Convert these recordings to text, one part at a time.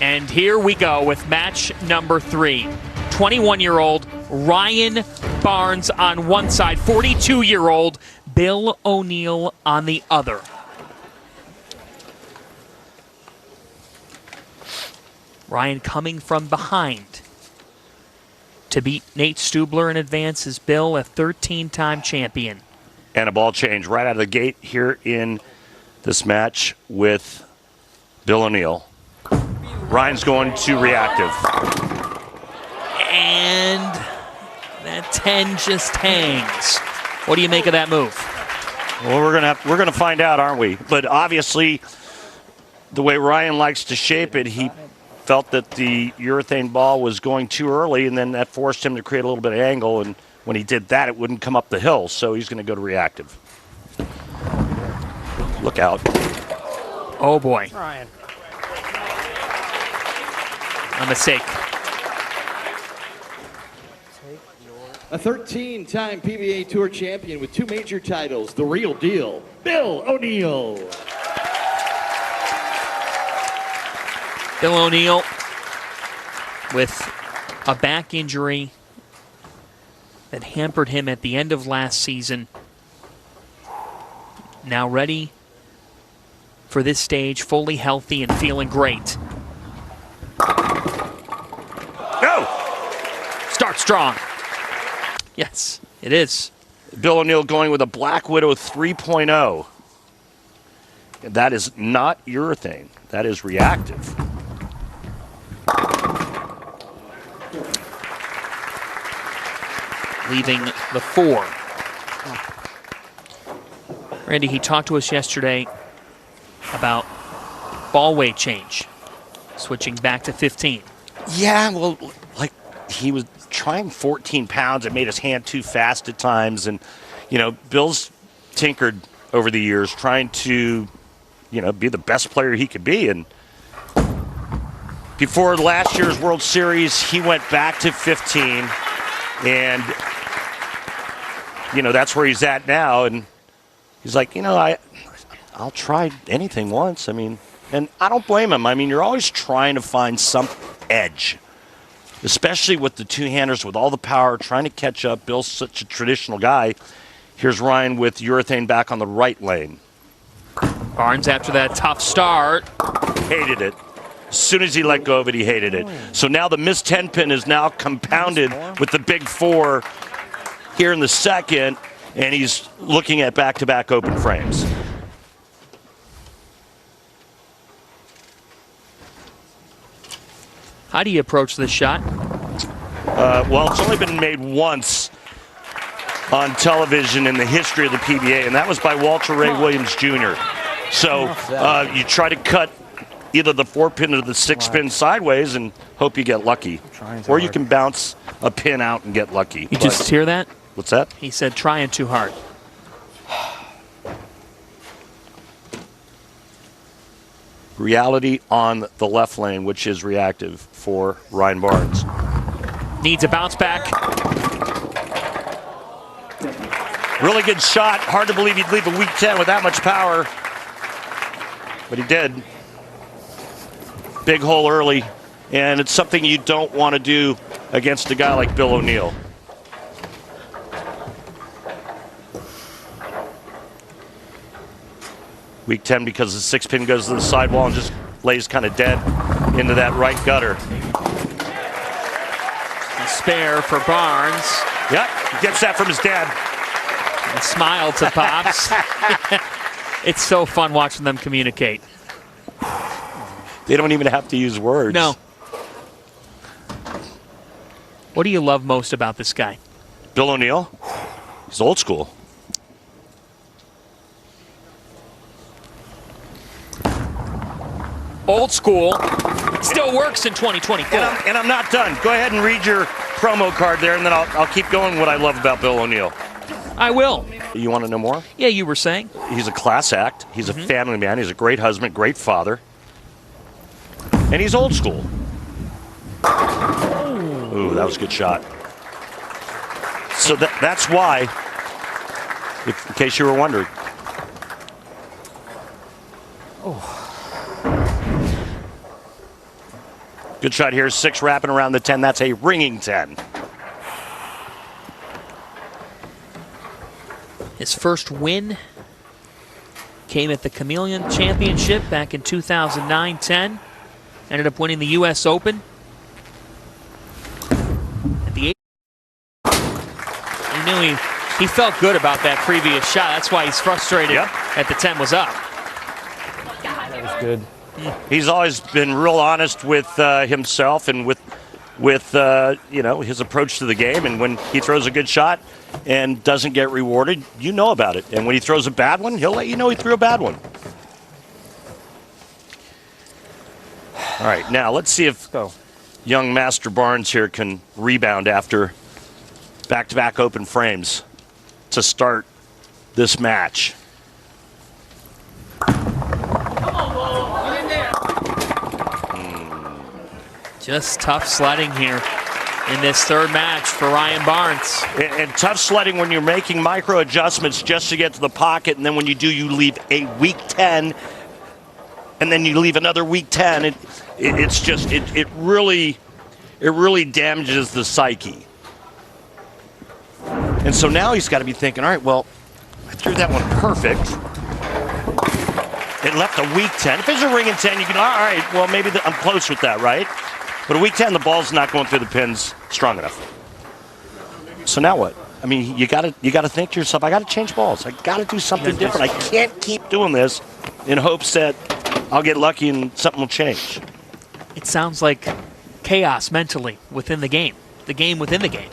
And here we go with match number 3. 21-year-old Ryan Barnes on one side, 42-year-old Bill O'Neill on the other. Ryan coming from behind to beat Nate Stubler and advance as Bill, a 13-time champion. And a ball change right out of the gate here in this match with Bill O'Neill. Ryan's going to reactive. And that 10 just hangs. What do you make of that move? Well, we're gonna find out, aren't we? But obviously, the way Ryan likes to shape it, he felt that the urethane ball was going too early, and then that forced him to create a little bit of angle, and when he did that, it wouldn't come up the hill, so he's going to go to reactive. Look out. Oh, boy. Ryan. A mistake. A 13-time PBA Tour champion with 2 major titles, the real deal, Bill O'Neill. Bill O'Neill with a back injury that hampered him at the end of last season. Now ready for this stage, fully healthy and feeling great. No! Start strong. Yes, it is. Bill O'Neill going with a Black Widow 3.0. That is not urethane. That is reactive. Leaving the 4. Randy, he talked to us yesterday about ball weight change, switching back to 15. Yeah, well, like he was trying 14 pounds. It made his hand too fast at times. And, you know, Bill's tinkered over the years trying to, you know, be the best player he could be. And before last year's World Series, he went back to 15. And, you know, that's where he's at now. And he's like, you know, I'll try anything once. I mean, and I don't blame him. I mean, you're always trying to find some edge, especially with the two-handers with all the power, trying to catch up. Bill's such a traditional guy. Here's Ryan with urethane back on the right lane. Barnes, after that tough start, hated it. As soon as he let go of it, he hated it. So now the missed 10 pin is now compounded with the big 4 here in the second, and he's looking at back-to-back open frames. How do you approach this shot? Well, it's only been made once on television in the history of the PBA, and that was by Walter Ray Williams Jr. So you try to cut either the 4-pin or the 6-pin sideways and hope you get lucky. Or you can bounce a pin out and get lucky. You just hear that? What's that? He said trying too hard. Reality on the left lane, which is reactive for Ryan Barnes. Needs a bounce back. Really good shot. Hard to believe he'd leave a week 10 with that much power. But he did. Big hole early. And it's something you don't want to do against a guy like Bill O'Neill. Week 10 because the 6-pin goes to the sidewall and just lays kind of dead into that right gutter. A spare for Barnes. Yep, he gets that from his dad. A smile to Pops. It's so fun watching them communicate. They don't even have to use words. No. What do you love most about this guy? Bill O'Neill, he's old school. Old school. Still works in 2024. And I'm not done. Go ahead and read your promo card there, and then I'll keep going what I love about Bill O'Neill. I will. You want to know more? Yeah, you were saying. He's a class act. He's a family man. He's a great husband, great father. And he's old school. Ooh, that was a good shot. So that's why, in case you were wondering. Good shot here, 6 wrapping around the 10. That's a ringing 10. His first win came at the Chameleon Championship back in 2009-10. Ended up winning the U.S. Open. At the he knew he felt good about that previous shot. That's why he's frustrated at the 10 was up. That was good. He's always been real honest with himself and with his approach to the game. And when he throws a good shot and doesn't get rewarded, you know about it. And when he throws a bad one, he'll let you know he threw a bad one. All right, now let's see if young Master Barnes here can rebound after back-to-back open frames to start this match. Just tough sledding here in this third match for Ryan Barnes. And tough sledding when you're making micro adjustments just to get to the pocket, and then when you do, you leave a weak 10, and then you leave another weak 10. It really damages the psyche. And so now he's got to be thinking, all right, well, I threw that one perfect. It left a weak 10. If it's a ringing 10, you can, all right, well, maybe I'm close with that, right? But a weak 10, the ball's not going through the pins strong enough. So now what? I mean, you got to think to yourself, I got to change balls. I got to do something different. I can't keep doing this in hopes that I'll get lucky and something will change. It sounds like chaos mentally within the game within the game.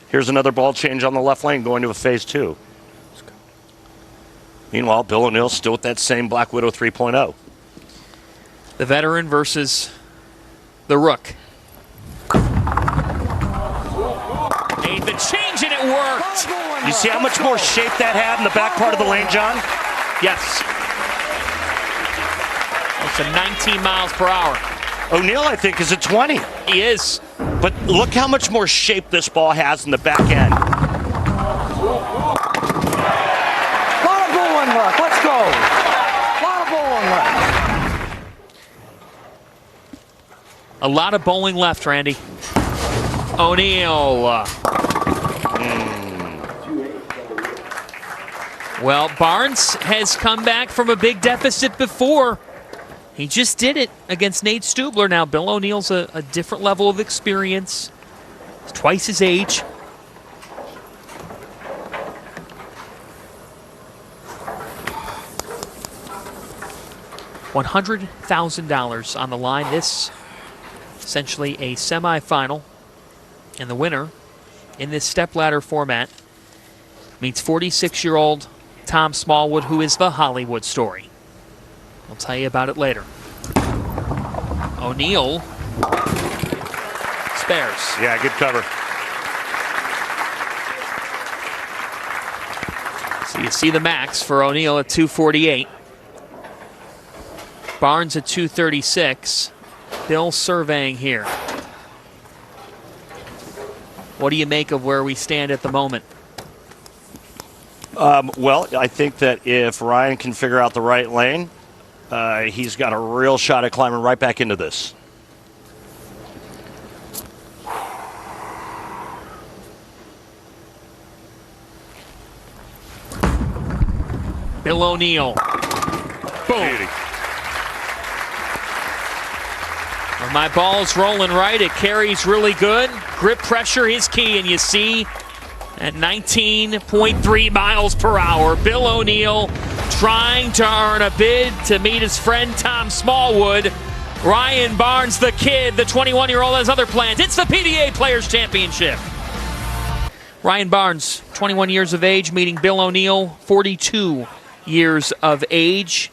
Here's another ball change on the left lane going to a phase 2. Meanwhile, Bill O'Neill still with that same Black Widow 3.0. The veteran versus the rook. Made the change and it worked. You see how much more shape that had in the back part of the lane, John? Yes. It's a 19 miles per hour. O'Neill, I think, is at 20. He is. But look how much more shape this ball has in the back end. Lot of bowling left. Let's go. Lot of bowling left. A lot of bowling left, Randy. O'Neill. Well, Barnes has come back from a big deficit before. He just did it against Nate Stubler. Now, Bill O'Neill's a different level of experience. He's twice his age. $100,000 on the line. This essentially a semifinal. And the winner in this stepladder format meets 46-year-old Tom Smallwood, who is the Hollywood story. I'll tell you about it later. O'Neill spares. Yeah, good cover. So you see the max for O'Neill at 248. Barnes at 236. Bill surveying here. What do you make of where we stand at the moment? Well, I think that if Ryan can figure out the right lane, he's got a real shot at climbing right back into this. Bill O'Neill. Boom. Beauty. When my ball's rolling right, it carries really good. Grip pressure is key, and you see at 19.3 miles per hour, Bill O'Neill trying to earn a bid to meet his friend Tom Smallwood. Ryan Barnes, the kid, the 21-year-old, has other plans. It's the PBA Players Championship. Ryan Barnes, 21 years of age, meeting Bill O'Neill, 42 years of age.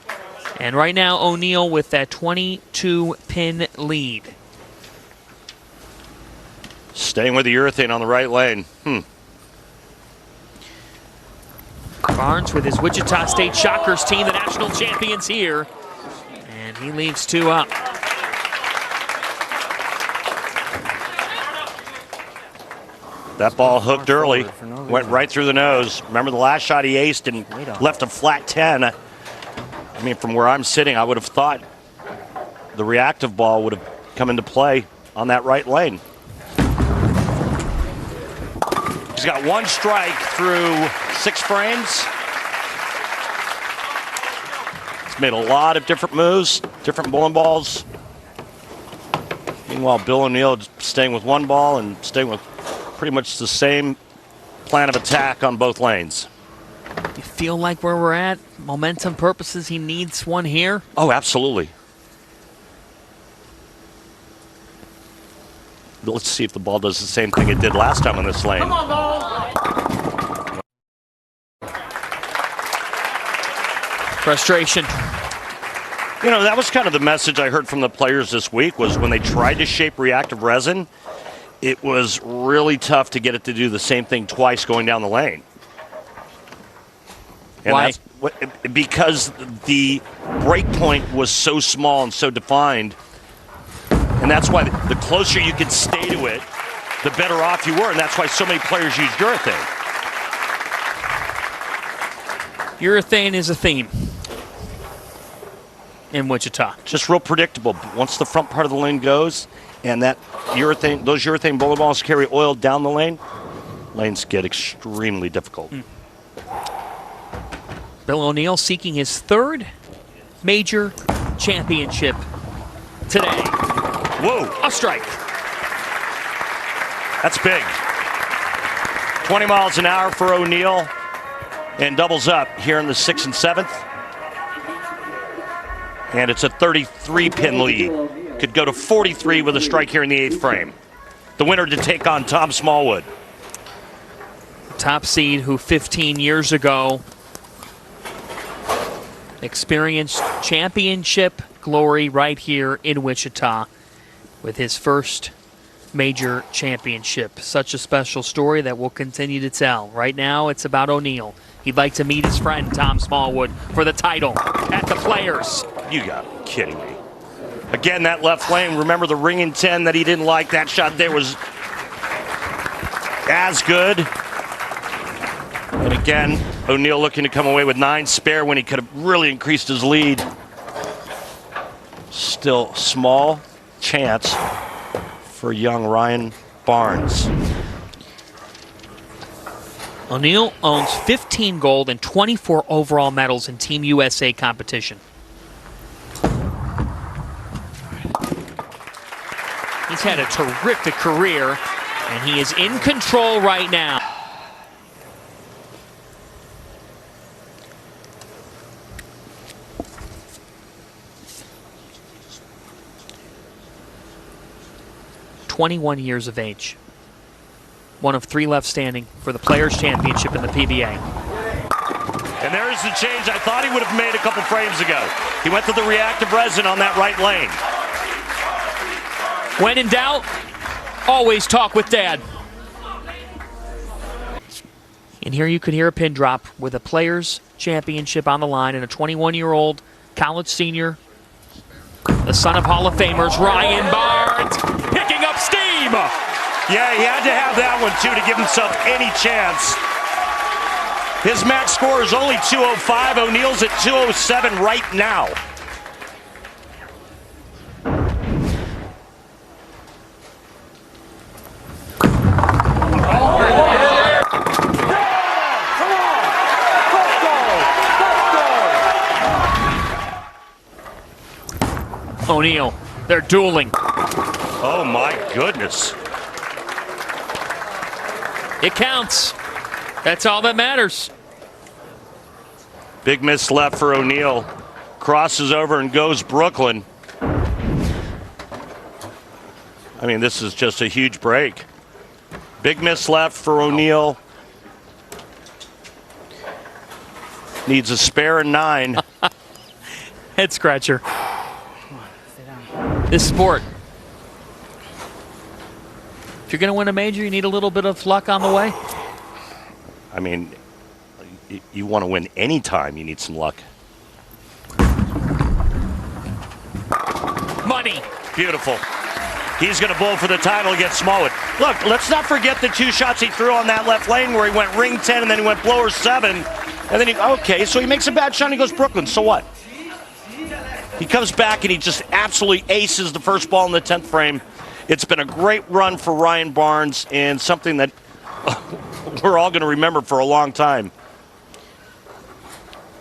And right now, O'Neill with that 22-pin lead. Staying with the urethane on the right lane. Barnes with his Wichita State Shockers team, the national champions here. And he leaves 2 up. That ball hooked early, went right through the nose. Remember the last shot he aced and left a flat 10. I mean, from where I'm sitting, I would have thought the reactive ball would have come into play on that right lane. He's got one strike through 6 frames. He's made a lot of different moves, different bowling balls. Meanwhile, Bill O'Neill staying with one ball and staying with pretty much the same plan of attack on both lanes. You feel like where we're at, momentum purposes, he needs one here? Oh, absolutely. Let's see if the ball does the same thing it did last time on this lane. Come on, ball. Frustration. You know, that was kind of the message I heard from the players this week, was when they tried to shape reactive resin, it was really tough to get it to do the same thing twice going down the lane. And why? Because the break point was so small and so defined. And that's why the closer you could stay to it, the better off you were. And that's why so many players use urethane. Urethane is a theme in Wichita. Just real predictable. Once the front part of the lane goes and that urethane, those urethane bowling balls carry oil down the lane, lanes get extremely difficult. Bill O'Neill seeking his 3rd major championship today. Whoa. A strike. That's big. 20 miles an hour for O'Neill, and doubles up here in the 6th and 7th. And it's a 33-pin lead. Could go to 43 with a strike here in the 8th frame. The winner to take on Tom Smallwood. Top seed who 15 years ago experienced championship glory right here in Wichita with his first major championship. Such a special story that we'll continue to tell. Right now, it's about O'Neill. He'd like to meet his friend, Tom Smallwood, for the title at the Players. You got to be kidding me. Again, that left lane. Remember the ringing 10 that he didn't like? That shot there was as good. And again, O'Neill looking to come away with 9 spare when he could have really increased his lead. Still small chance for young Ryan Barnes. O'Neill owns 15 gold and 24 overall medals in Team USA competition. He's had a terrific career, and he is in control right now. "21 years of age. One of 3 left standing for the Players' Championship in the PBA. And there's the change I thought he would have made a couple frames ago. He went to the reactive resin on that right lane. When in doubt, always talk with Dad. And here you could hear a pin drop with a Players' Championship on the line and a 21-year-old college senior, the son of Hall of Famers, Ryan Barnes, picking up steam. Yeah, he had to have that one, too, to give himself any chance. His max score is only 205. O'Neill's at 207 right now. O'Neill, they're dueling. Oh, my goodness. It counts. That's all that matters. Big miss left for O'Neill. Crosses over and goes Brooklyn. I mean, this is just a huge break. Big miss left for O'Neill. Needs a spare and 9. Head scratcher. This sport. If you're going to win a major, you need a little bit of luck on the way. I mean, you want to win any time, you need some luck. Money. Beautiful. He's going to bowl for the title against Smallwood. Look, let's not forget the 2 shots he threw on that left lane where he went ring 10 and then he went blower 7. And then okay, so he makes a bad shot and he goes Brooklyn. So what? He comes back and he just absolutely aces the first ball in the 10th frame. It's been a great run for Ryan Barnes and something that we're all going to remember for a long time.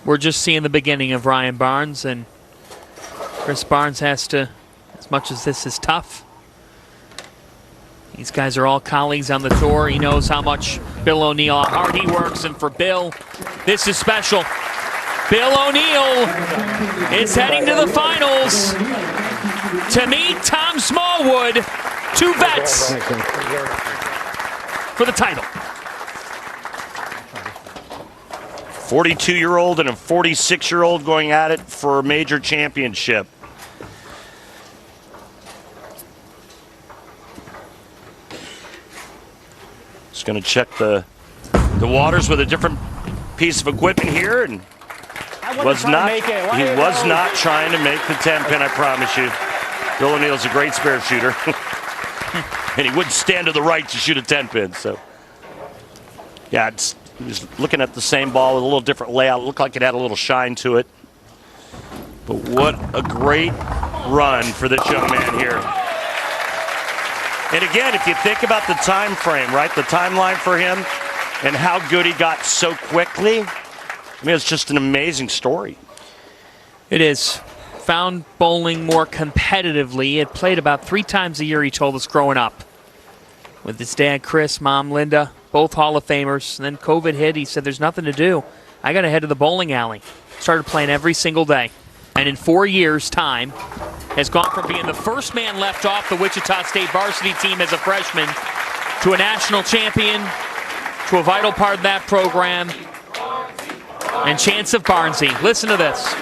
We're just seeing the beginning of Ryan Barnes, and Chris Barnes has to, as much as this is tough, these guys are all colleagues on the tour. He knows how much Bill O'Neill, how hard he works, and for Bill, this is special. Bill O'Neill is heading to the finals to meet Tom Smallwood, two vets for the title. 42-year-old and a 46-year-old going at it for a major championship. Just going to check the waters with a different piece of equipment here, and he was not trying to make the 10-pin, I promise you. Bill O'Neill's a great spare shooter. And he wouldn't stand to the right to shoot a 10-pin. So, yeah, he was looking at the same ball with a little different layout. It looked like it had a little shine to it. But what a great run for this young man here. And again, if you think about the time frame, right, the timeline for him and how good he got so quickly, I mean, it's just an amazing story. It is. Found bowling more competitively. It played about 3 times a year, he told us, growing up. With his dad, Chris, mom, Linda, both Hall of Famers. And then COVID hit. He said, there's nothing to do. I got to head to the bowling alley. Started playing every single day. And in 4 years' time, has gone from being the first man left off the Wichita State varsity team as a freshman to a national champion, to a vital part of that program, and chance of Barnesy. Listen to this.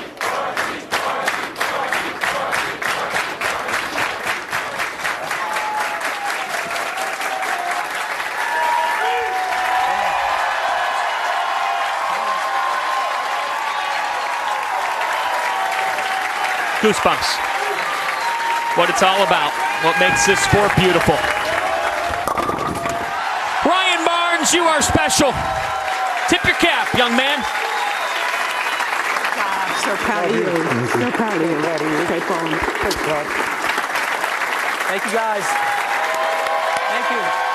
Goosebumps. What it's all about. What makes this sport beautiful. Ryan Barnes, you are special. Tip your cap, young man. So proud of you. So proud of you. Take on. Thank you, guys. Thank you.